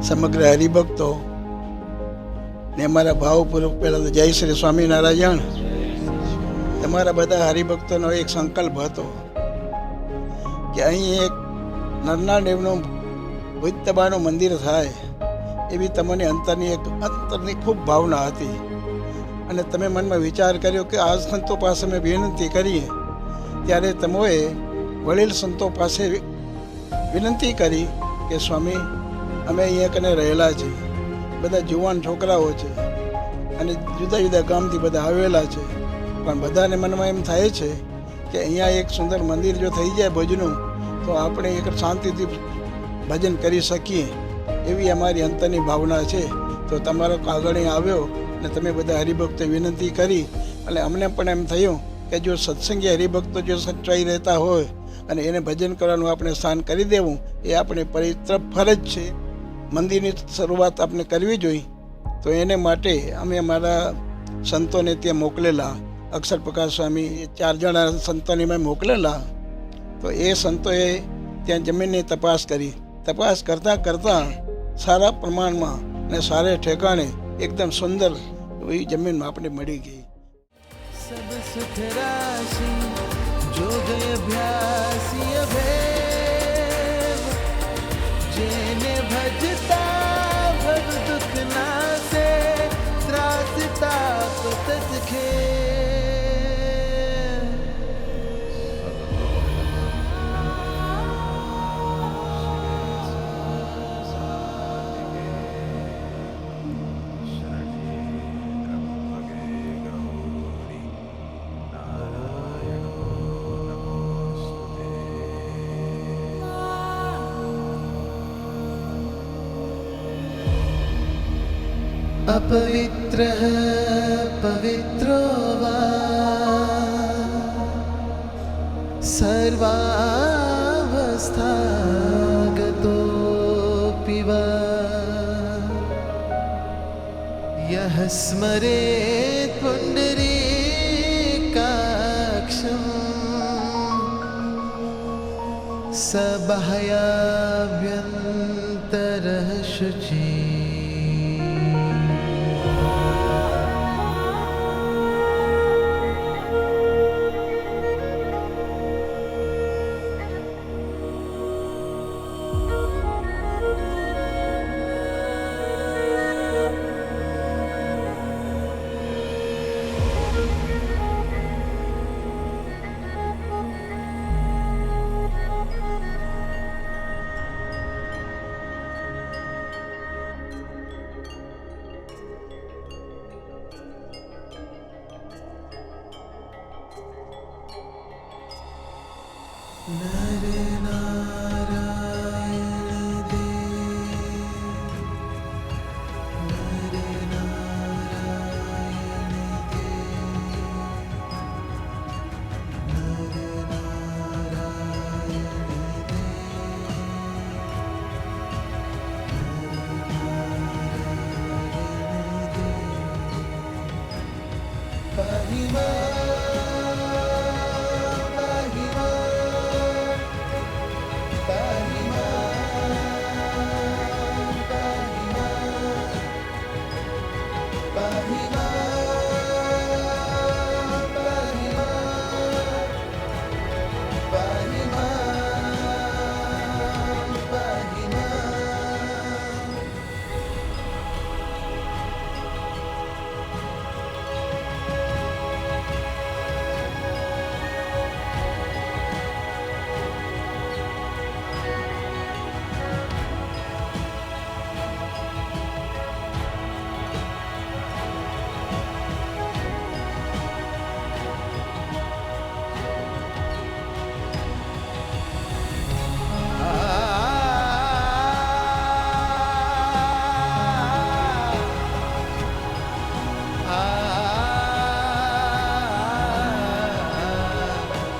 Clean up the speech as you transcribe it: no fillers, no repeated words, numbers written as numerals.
સમગ્ર હરિભક્તો ને અમારા ભાવપૂર્વક પહેલાં તો જય શ્રી સ્વામિનારાયણ. તમારા બધા હરિભક્તોનો એક સંકલ્પ હતો કે અહીં એક નરના દેવનું ભૂતબાનું મંદિર થાય એવી તમને અંતરની ખૂબ ભાવના હતી. અને તમે મનમાં વિચાર કર્યો કે આ સંતો પાસે મેં વિનંતી કરીએ ત્યારે તમોએ વડીલ સંતો પાસે વિનંતી કરી કે સ્વામી અમે અહીંયા કને રહેલા છે, બધા જુવાન છોકરાઓ છે અને જુદા જુદા ગામથી બધા આવેલા છે, પણ બધાને મનમાં એમ થાય છે કે અહીંયા એક સુંદર મંદિર જો થઈ જાય ભુજનું તો આપણે એક શાંતિથી ભજન કરી શકીએ એવી અમારી અંતરની ભાવના છે. તો તમારો કાગળ આવ્યો અને તમે બધા હરિભક્તો વિનંતી કરી અને અમને પણ એમ થયું કે જો સત્સંગી હરિભક્તો જો સચ્ચાઈ રહેતા હોય અને એને ભજન કરવાનું આપણે સ્થાન કરી દેવું એ આપણે પવિત્ર ફરજ છે. મંદિરની શરૂઆત આપણે કરવી જોઈએ. તો એને માટે અમે અમારા સંતોને ત્યાં મોકલેલા, અક્ષર પ્રકાશ સ્વામી એ 4 જણા સંતોને મેં મોકલેલા. તો એ સંતોએ ત્યાં જમીનની તપાસ કરી. તપાસ કરતાં સારા પ્રમાણમાં અને સારા ઠેકાણે એકદમ સુંદર એવી જમીન આપણે મળી ગઈ. सब सुख राशि जो गय अभ्यासी अभेव जेने भजता भव दुख नासे त्रासता पतत खे अपवित्र पवित्रो वा सर्वावस्थागतोऽपि वा यः स्मरेत् पुण्डरीकाक्षं स बाह्याभ्यन्तरः शुचिः. नर नारायण देव, नर नारायण देव, नर नारायण देव, नर नारायण देव.